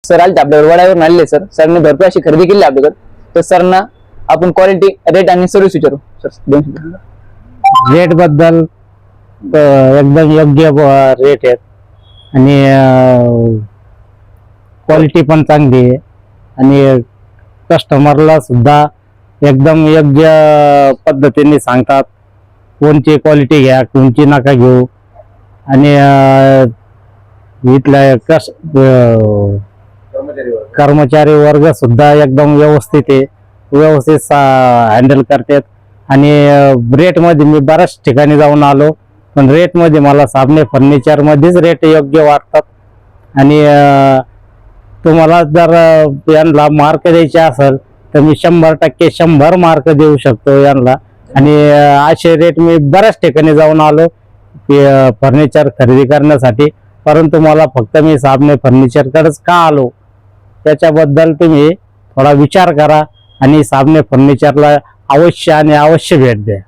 Sir आले आपल्याकडे वडावरून आलेले सर. सरने भरपूर अशी खरेदी केली आपल्याकडे. तर सरना आपण क्वालिटी, रेट आणि सर्व्हिस विचारू. सर रेट बद्दल एकदम योग्य रेट आहेत आणि क्वालिटी पण चांगली आहे आणि कस्टमरला सुद्धा एकदम योग्य पद्धतीने सांगतात कोणची क्वालिटी घ्या, कोणची नका घेऊ. आणि इथला कर्मचारी वर्ग सुद्धा एकदम व्यवस्थित आहे, व्यवस्थित हँडल करतात. आणि रेट मध्ये मी बऱ्याच ठिकाणी जाऊन आलो, पण रेट मध्ये मला साबणे फर्निचर मध्येच रेट योग्य वाटतात. आणि तुम्हाला जर यांना मार्क द्यायचे असेल तर मी 100% 100 मार्क देऊ शकतो यांना. आणि असे रेट मी बऱ्याच ठिकाणी जाऊन आलो फर्निचर खरेदी करण्यासाठी, परंतु मला फक्त मी साबणे फर्निचरकडेच का आलो त्याच्याबद्दल तुम्ही थोडा विचार करा आणि साबणे फर्निचरला अवश्य आणि अवश्य भेट द्या.